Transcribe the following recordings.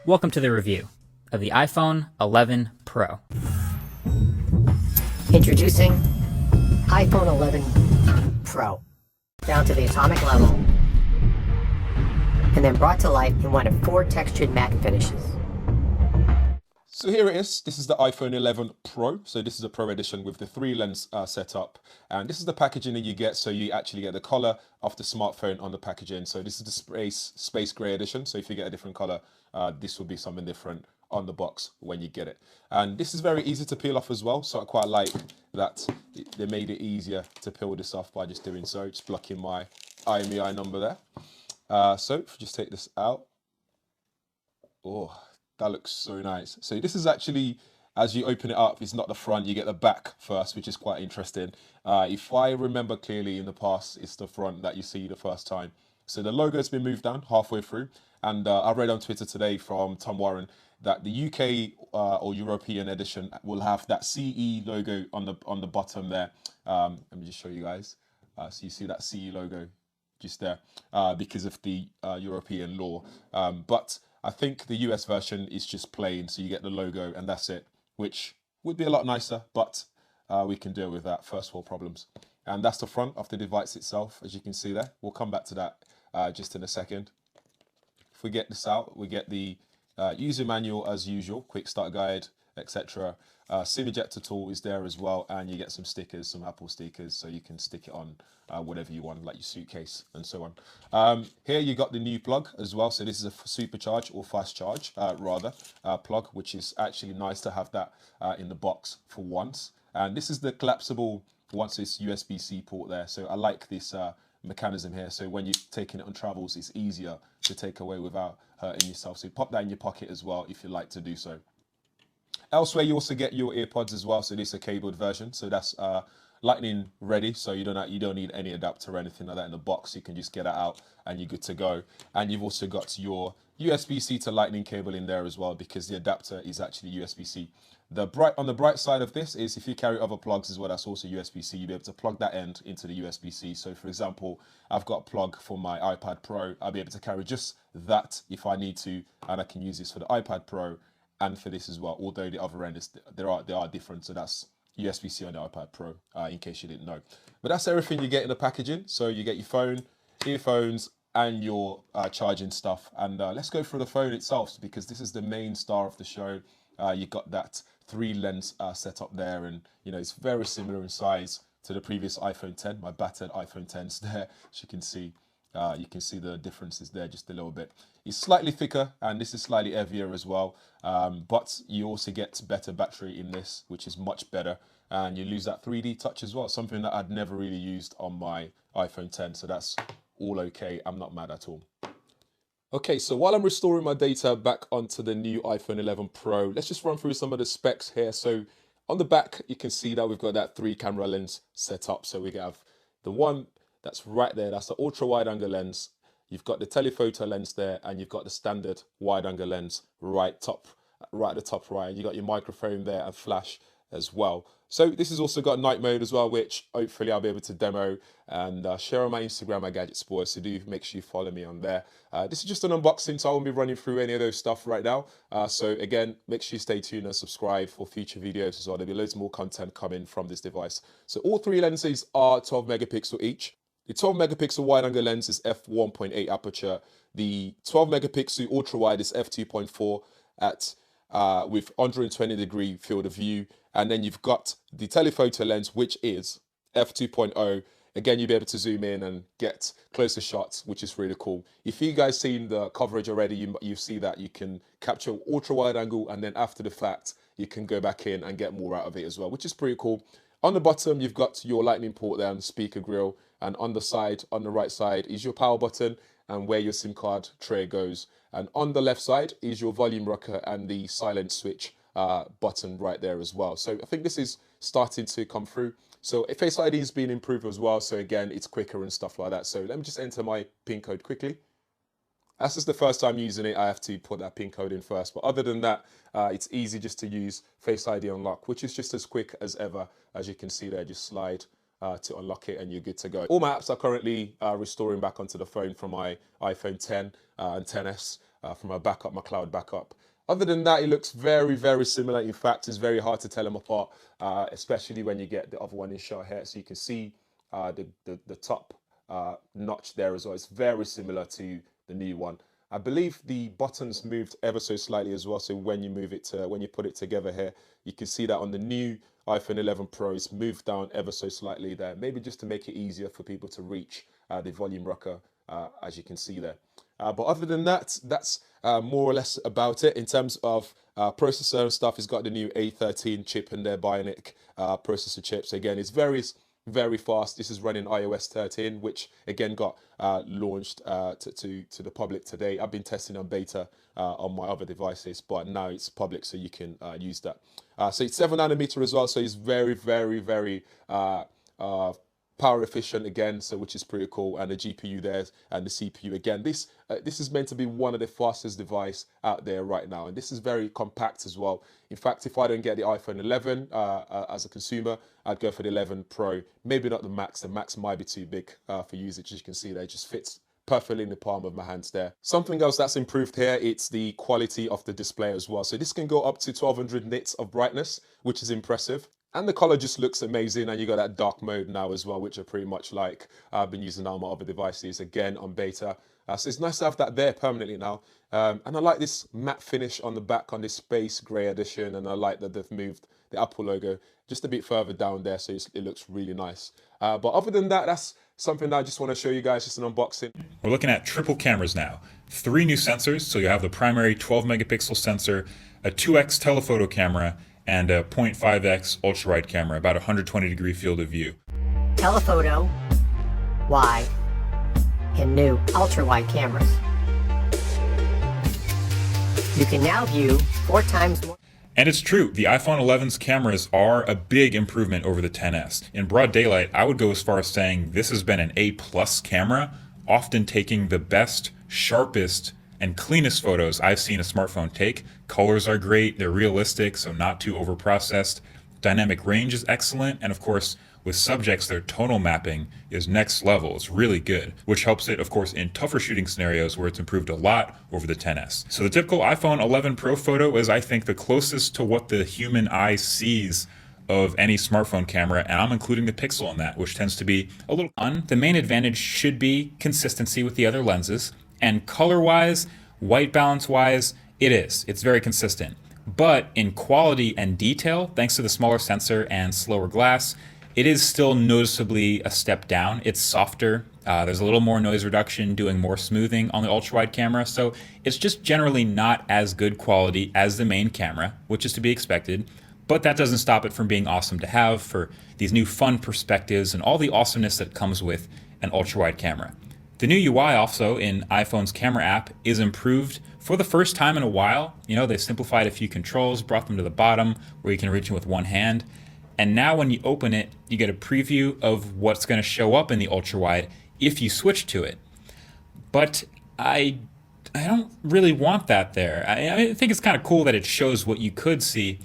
Welcome to the review of the iPhone 11 Pro. Introducing iPhone 11 Pro. Down to the atomic level, and then brought to life in one of 4 textured matte finishes. So here it is. This is the iPhone 11 Pro. So this is a Pro edition with the 3-lens setup. And this is the packaging that you get. So you actually get the color of the smartphone on the packaging. So this is the space gray edition. So if you get a different color, this will be something different on the box when you get it. And this is very easy to peel off as well. So I quite like that they made it easier to peel this off by just doing so. Just blocking my IMEI number there. So if we just take this out. Oh, that looks so nice. So this is actually, as you open it up, it's not the front, you get the back first, which is quite interesting. If I remember clearly in the past, it's the front that you see the first time. So the logo has been moved down halfway through. And I read on Twitter today from Tom Warren that the UK or European edition will have that CE logo on the bottom there. Let me just show you guys. So you see that CE logo just there because of the European law. But I think the US version is just plain, so you get the logo and that's it, which would be a lot nicer, but we can deal with that, first world problems. And that's the front of the device itself, as you can see there. We'll come back to that just in a second. If we get this out, we get the user manual as usual, quick start guide, etc. SIM ejector tool is there as well, and you get some stickers, some Apple stickers, so you can stick it on whatever you want, like your suitcase and so on. Here you got the new plug as well. So this is a supercharge or fast charge plug, which is actually nice to have that in the box for once. And this is the collapsible once it's USB-C port there. So I like this mechanism here. So when you're taking it on travels, it's easier to take away without hurting yourself. So you pop that in your pocket as well if you like to do so. Elsewhere, you also get your earpods as well. So this is a cabled version. So that's lightning ready. So you don't need any adapter or anything like that in the box. You can just get it out and you're good to go. And you've also got your USB-C to lightning cable in there as well, because the adapter is actually USB-C. On the bright side of this is if you carry other plugs as well, that's also USB-C, you'll be able to plug that end into the USB-C. So for example, I've got a plug for my iPad Pro. I'll be able to carry just that if I need to, and I can use this for the iPad Pro and for this as well, although the other end is they are different. So that's USB-C on the iPad Pro, in case you didn't know. But that's everything you get in the packaging. So you get your phone, earphones, and your charging stuff. And let's go through the phone itself, because this is the main star of the show. You got that 3-lens setup there, and it's very similar in size to the previous iPhone 10, my battered iPhone 10s there, as you can see. You can see the differences there just a little bit. It's slightly thicker and this is slightly heavier as well, but you also get better battery in this, which is much better, and you lose that 3D touch as well, something that I'd never really used on my iPhone 10, so that's all okay. I'm not mad at all. Okay, so while I'm restoring my data back onto the new iPhone 11 Pro, let's just run through some of the specs here. So on the back, you can see that we've got that 3-camera lens set up. So we have the one that's right there, that's the ultra wide angle lens. You've got the telephoto lens there, and you've got the standard wide angle lens right at the top right. And you got your microphone there and flash as well. So this has also got night mode as well, which hopefully I'll be able to demo and share on my Instagram, my Gadget Sports. So do make sure you follow me on there. This is just an unboxing, so I won't be running through any of those stuff right now. So again, make sure you stay tuned and subscribe for future videos as well. There'll be loads more content coming from this device. So all 3 lenses are 12 megapixel each. The 12 megapixel wide angle lens is f1.8 aperture. The 12 megapixel ultra wide is f2.4 at with 120-degree field of view. And then you've got the telephoto lens, which is f2.0. Again, you'll be able to zoom in and get closer shots, which is really cool. If you guys seen the coverage already, you see that you can capture ultra wide angle, and then after the fact, you can go back in and get more out of it as well, which is pretty cool. On the bottom, you've got your lightning port there and speaker grill. And on the side, on the right side, is your power button and where your SIM card tray goes. And on the left side is your volume rocker and the silent switch button right there as well. So I think this is starting to come through. So Face ID has been improved as well. So again, it's quicker and stuff like that. So let me just enter my PIN code quickly. As this is the first time using it, I have to put that PIN code in first. But other than that, it's easy just to use Face ID unlock, which is just as quick as ever. As you can see there, just slide to unlock it and you're good to go. All my apps are currently restoring back onto the phone from my iPhone 10 and 10s. from my backup, my cloud backup. Other than that, it looks very, very similar. In fact, it's very hard to tell them apart, especially when you get the other one in shot here. So you can see the top notch there as well. It's very similar to the new one. I believe the buttons moved ever so slightly as well. So when you move it to, when you put it together here, you can see that on the new iPhone 11 Pro, it's moved down ever so slightly there. Maybe just to make it easier for people to reach the volume rocker, as you can see there. But other than that, that's more or less about it. In terms of processor and stuff, it's got the new A13 chip in there, Bionic processor chips. Again, it's very fast. This is running iOS 13, which again got launched to the public today. I've been testing on beta on my other devices, but now it's public, so you can use that. So it's 7nm as well, so it's very power efficient again, so which is pretty cool. And the GPU there and the CPU again. This is meant to be one of the fastest device out there right now, and this is very compact as well. In fact, if I don't get the iPhone 11 as a consumer, I'd go for the 11 Pro. Maybe not the Max. The Max might be too big for usage. As you can see there, it just fits perfectly in the palm of my hands there. Something else that's improved here, it's the quality of the display as well. So this can go up to 1200 nits of brightness, which is impressive. And the color just looks amazing, and you got that dark mode now as well, which I pretty much like. I've been using on my other devices, again on beta. So it's nice to have that there permanently now. And I like this matte finish on the back on this space gray edition, and I like that they've moved the Apple logo just a bit further down there, so it looks really nice. But other than that, that's something that I just want to show you guys, just an unboxing. We're looking at triple cameras now. 3 new sensors, so you have the primary 12 megapixel sensor, a 2x telephoto camera, and a 0.5x ultra-wide camera, about 120-degree field of view. Telephoto, wide, and new ultra-wide cameras. You can now view 4 times more. And it's true, the iPhone 11's cameras are a big improvement over the XS. In broad daylight, I would go as far as saying this has been an A+ camera, often taking the best, sharpest, and cleanest photos I've seen a smartphone take. Colors are great, they're realistic, so not too overprocessed. Dynamic range is excellent, and of course, with subjects, their tonal mapping is next level. It's really good, which helps it, of course, in tougher shooting scenarios where it's improved a lot over the XS. So the typical iPhone 11 Pro photo is, I think, the closest to what the human eye sees of any smartphone camera, and I'm including the Pixel in that, which tends to be a little fun. The main advantage should be consistency with the other lenses, and color-wise, white balance-wise, it's very consistent. But in quality and detail, thanks to the smaller sensor and slower glass, it is still noticeably a step down. It's softer. There's a little more noise reduction, doing more smoothing on the ultra-wide camera. So it's just generally not as good quality as the main camera, which is to be expected. But that doesn't stop it from being awesome to have for these new fun perspectives and all the awesomeness that comes with an ultra-wide camera. The new UI also in iPhone's camera app is improved for the first time in a while. You know, they simplified a few controls, brought them to the bottom where you can reach them with one hand. And now when you open it, you get a preview of what's going to show up in the ultra-wide if you switch to it. But I don't really want that there. I think it's kind of cool that it shows what you could see,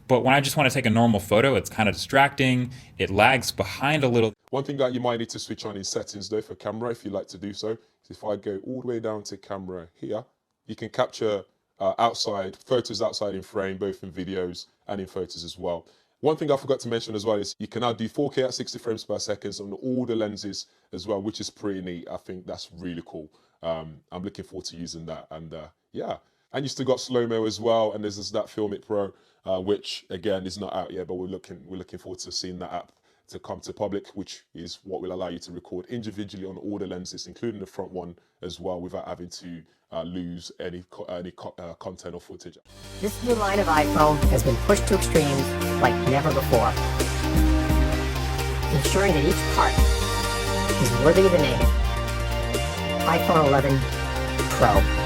but when I just want to take a normal photo, it's kind of distracting. It lags behind a little. One thing that you might need to switch on in settings though for camera, if you like to do so, is if I go all the way down to camera here, you can capture outside, photos outside in frame, both in videos and in photos as well. One thing I forgot to mention as well is you can now do 4K at 60 frames per second on all the lenses as well, which is pretty neat. I think that's really cool. I'm looking forward to using that. And yeah, and you still got slow-mo as well. And there's that Filmic Pro, which again is not out yet, but we're looking forward to seeing that app to come to public, which is what will allow you to record individually on all the lenses, including the front one as well, without having to lose any content or footage. This new line of iPhone has been pushed to extremes like never before, ensuring that each part is worthy of the name iPhone 11 Pro.